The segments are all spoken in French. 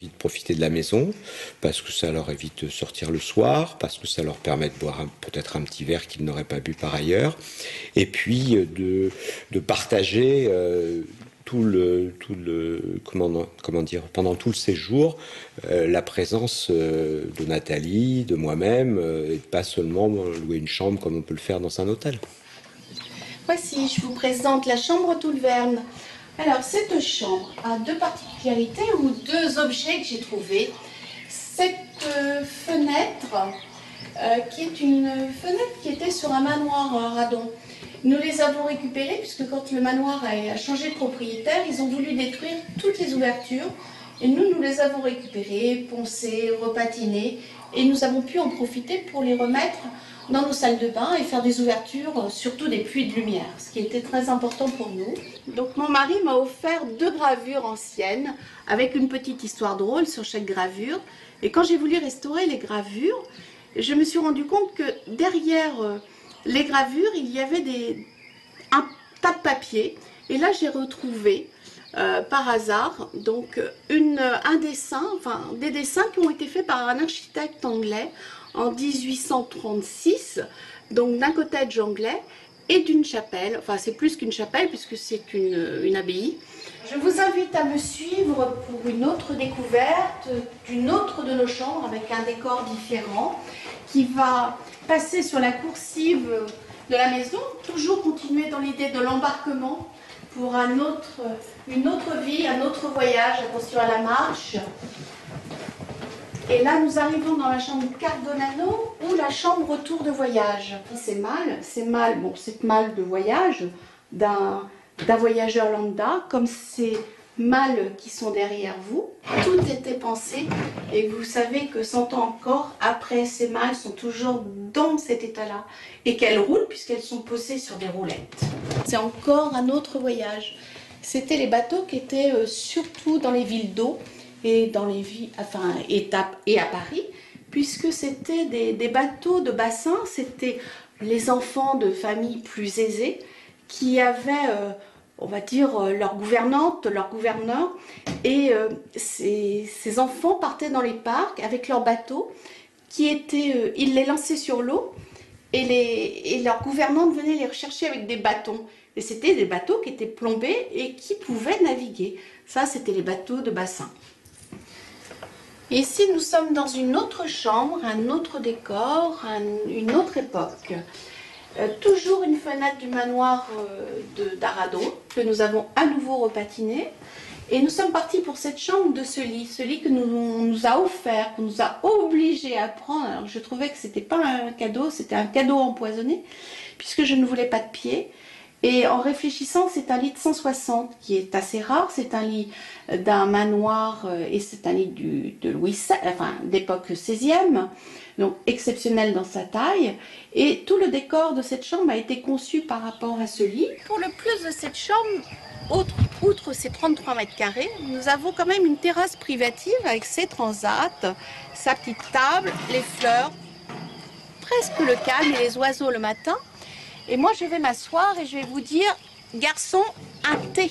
De profiter de la maison, parce que ça leur évite de sortir le soir, parce que ça leur permet de boire peut-être un petit verre qu'ils n'auraient pas bu par ailleurs, et puis de partager comment dire, pendant tout le séjour, la présence de Nathalie, de moi-même, et pas seulement louer une chambre comme on peut le faire dans un hôtel. Voici, je vous présente la chambre Toulverne. Alors, cette chambre a deux particularités ou deux objets que j'ai trouvés. Cette fenêtre, qui est une fenêtre qui était sur un manoir radon. Nous les avons récupérées puisque quand le manoir a changé de propriétaire, ils ont voulu détruire toutes les ouvertures. Et nous les avons récupérées, poncées, repatinées. Et nous avons pu en profiter pour les remettre dans nos salles de bain et faire des ouvertures, surtout des puits de lumière, ce qui était très important pour nous. Donc mon mari m'a offert deux gravures anciennes avec une petite histoire drôle sur chaque gravure. Et quand j'ai voulu restaurer les gravures, je me suis rendu compte que derrière les gravures, il y avait un tas de papier. Et là, j'ai retrouvé par hasard donc un dessin, enfin des dessins qui ont été faits par un architecte anglais en 1836, donc d'un cottage anglais et d'une chapelle, enfin c'est plus qu'une chapelle puisque c'est une abbaye. Je vous invite à me suivre pour une autre découverte d'une autre de nos chambres avec un décor différent qui va passer sur la coursive de la maison, toujours continuer dans l'idée de l'embarquement pour une autre vie, un autre voyage, attention à la marche. Et là, nous arrivons dans la chambre Cardonano ou la chambre retour de voyage. Ces malles, bon, cette malle de voyage d'un voyageur lambda, comme ces malles qui sont derrière vous, tout était pensé et vous savez que 100 ans encore, après, ces malles sont toujours dans cet état-là et qu'elles roulent puisqu'elles sont posées sur des roulettes. C'est encore un autre voyage. C'était les bateaux qui étaient surtout dans les villes d'eau et dans les villes, enfin, et à Paris, puisque c'était des bateaux de bassin, c'était les enfants de familles plus aisées qui avaient, on va dire, leur gouvernante, leur gouverneur, et ces enfants partaient dans les parcs avec leurs bateaux, ils les lançaient sur l'eau, et leur gouvernante venait les rechercher avec des bâtons. Et c'était des bateaux qui étaient plombés et qui pouvaient naviguer. Ça, c'était les bateaux de bassin. Ici, nous sommes dans une autre chambre, un autre décor, une autre époque. Toujours une fenêtre du manoir d'Arado, que nous avons à nouveau repatiné. Et nous sommes partis pour cette chambre de ce lit que nous a offert, qu'on nous a obligés à prendre. Alors je trouvais que ce n'était pas un cadeau, c'était un cadeau empoisonné, puisque je ne voulais pas de pied. Et en réfléchissant, c'est un lit de 160 qui est assez rare. C'est un lit d'un manoir et c'est un lit de Louis XVI, enfin d'époque 16e, donc exceptionnel dans sa taille. Et tout le décor de cette chambre a été conçu par rapport à ce lit. Pour le plus de cette chambre, outre ses 33 mètres carrés, nous avons quand même une terrasse privative avec ses transats, sa petite table, les fleurs, presque le calme et les oiseaux le matin. Et moi, je vais m'asseoir et je vais vous dire, garçon, un thé.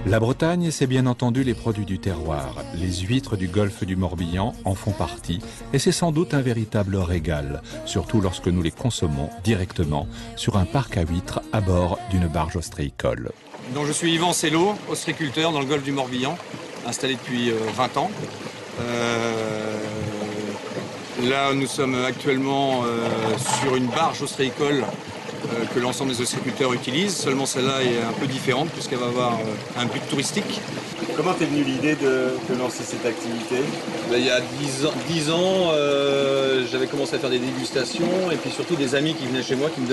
La Bretagne, c'est bien entendu les produits du terroir. Les huîtres du golfe du Morbihan en font partie et c'est sans doute un véritable régal, surtout lorsque nous les consommons directement sur un parc à huîtres à bord d'une barge ostréicole. Donc je suis Yvan Sello, ostréiculteur dans le golfe du Morbihan, installé depuis 20 ans. Là, nous sommes actuellement sur une barge ostréicole que l'ensemble des ostréiculteurs utilisent. Seulement celle-là est un peu différente puisqu'elle va avoir un but touristique. Comment t'es venue l'idée de lancer cette activité? Il y a 10 ans, j'avais commencé à faire des dégustations et puis surtout des amis qui venaient chez moi qui me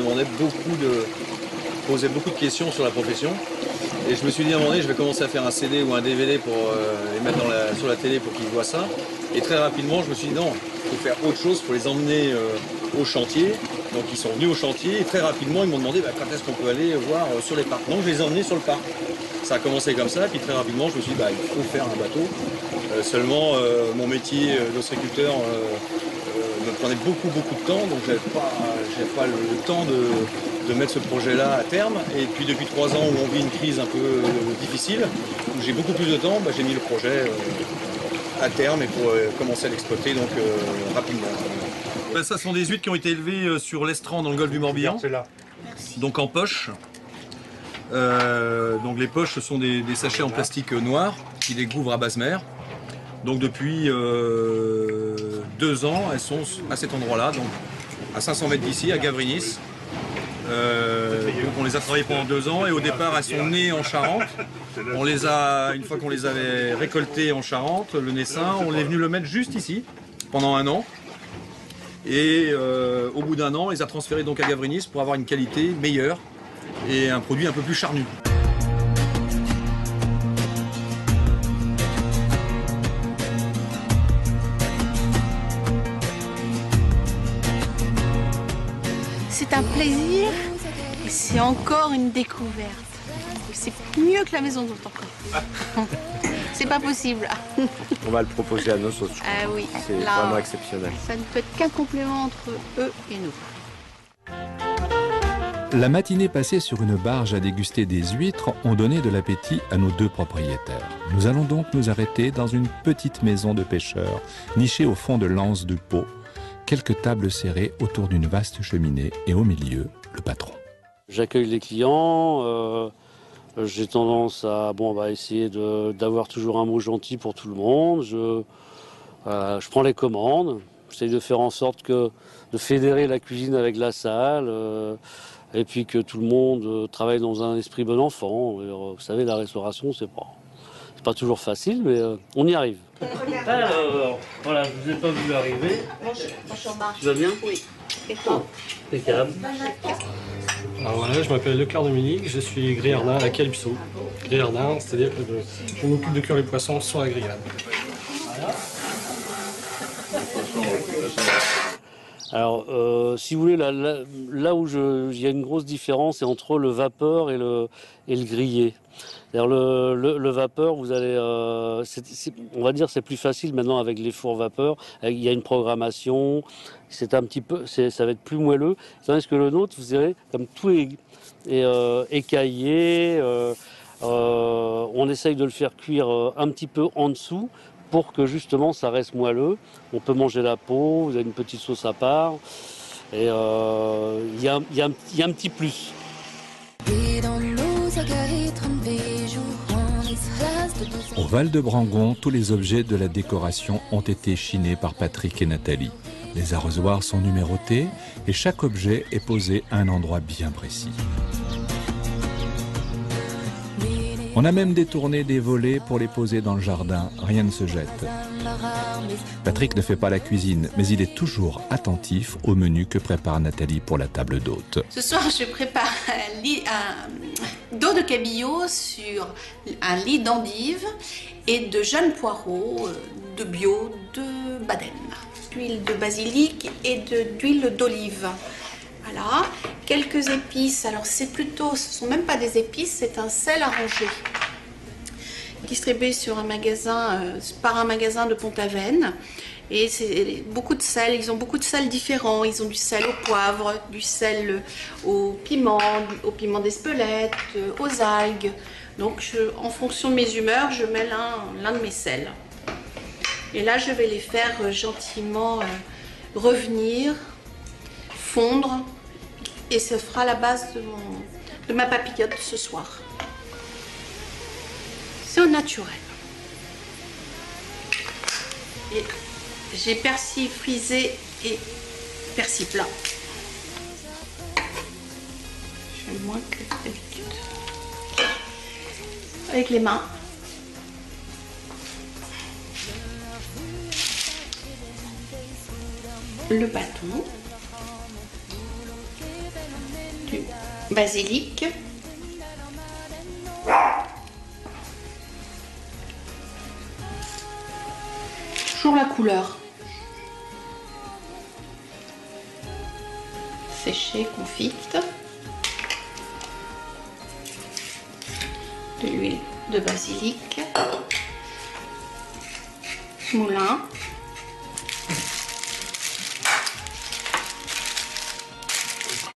posaient beaucoup de questions sur la profession. Et je me suis dit à un moment donné, je vais commencer à faire un CD ou un DVD pour les mettre sur la télé pour qu'ils voient ça. Et très rapidement, je me suis dit non, il faut faire autre chose, il faut les emmener au chantier. Donc ils sont venus au chantier et très rapidement, ils m'ont demandé quand est-ce qu'on peut aller voir sur les parcs. Donc je les ai emmenés sur le parc. Ça a commencé comme ça, et puis très rapidement, je me suis dit il faut faire un bateau. Seulement, mon métier d'ostréiculteur me prenait beaucoup de temps, donc j'avais pas le temps de mettre ce projet-là à terme. Et puis depuis 3 ans où on vit une crise un peu difficile, où j'ai beaucoup plus de temps, j'ai mis le projet à terme et pour commencer à l'exploiter donc rapidement. Ça sont des huîtres qui ont été élevées sur l'estran dans le golfe du Morbihan, donc en poche. Donc les poches, ce sont des sachets en plastique noir qui les couvrent à basse mer. Donc depuis 2 ans, elles sont à cet endroit-là, donc à 500 mètres d'ici, à Gavrinis. Donc on les a travaillées pendant 2 ans et au départ elles sont nées en Charente. Une fois qu'on les avait récoltées en Charente, le naissin, on est venu le mettre juste ici pendant 1 an. Et au bout d'1 an, on les a transférées donc à Gavrinis pour avoir une qualité meilleure et un produit un peu plus charnu. C'est un plaisir et c'est encore une découverte. C'est mieux que la maison d'hôte encore. C'est pas possible. On va le proposer à nos sauces. Ah oui, C'est là, vraiment exceptionnel. ça ne peut être qu'un complément entre eux et nous. La matinée passée sur une barge à déguster des huîtres ont donné de l'appétit à nos 2 propriétaires. Nous allons donc nous arrêter dans une petite maison de pêcheurs, nichée au fond de l'anse du Pau. Quelques tables serrées autour d'une vaste cheminée et au milieu, le patron. J'accueille les clients, j'ai tendance à essayer d'avoir toujours un mot gentil pour tout le monde. Je prends les commandes, j'essaie de faire en sorte de fédérer la cuisine avec la salle et puis que tout le monde travaille dans un esprit bon enfant. Alors, vous savez, la restauration, c'est pas toujours facile, mais on y arrive. Alors, voilà, je vous ai pas vu arriver. Bonjour Marc. Tu vas bien? Oui. Et toi? Impeccable. Alors voilà, je m'appelle Leclerc Dominique, je suis gréardin à Calypso. Gréardin, c'est-à-dire que je m'occupe de cuire les poissons sur la grillade. Alors, si vous voulez, là où il y a une grosse différence, c'est entre le vapeur et le grillé. Le vapeur, vous allez, on va dire, c'est plus facile maintenant avec les fours vapeur. Il y a une programmation, c'est un petit peu, ça va être plus moelleux. Tandis que le nôtre, vous verrez, comme tout est écaillé, on essaye de le faire cuire un petit peu en dessous pour que justement ça reste moelleux. On peut manger la peau, vous avez une petite sauce à part, et il y a un petit plus. Au Val de Brangon, tous les objets de la décoration ont été chinés par Patrick et Nathalie. Les arrosoirs sont numérotés et chaque objet est posé à un endroit bien précis. On a même détourné des volets pour les poser dans le jardin, rien ne se jette. Patrick ne fait pas la cuisine, mais il est toujours attentif au menu que prépare Nathalie pour la table d'hôte. Ce soir, je prépare un dos de cabillaud sur un lit d'endive et de jeunes poireaux de bio de Baden. D'huile de basilic et d'huile d'olive. Voilà, quelques épices. Alors ce sont même pas des épices, c'est un sel arrangé. Distribué sur par un magasin de Pont-Aven. Et c'est beaucoup de sel, ils ont beaucoup de sels différents. Ils ont du sel au poivre, du sel au piment d'Espelette, aux algues. Donc en fonction de mes humeurs, je mets l'un de mes sels. Et là, je vais les faire gentiment revenir, fondre. Et ce fera la base de ma papillote ce soir. C'est au naturel. Et j'ai persil frisé et persil plat. Je fais moins que d'habitude. Avec les mains. Le bâton. Du basilic. Toujours la couleur. Séchée, confite. De l'huile de basilic. Moulin.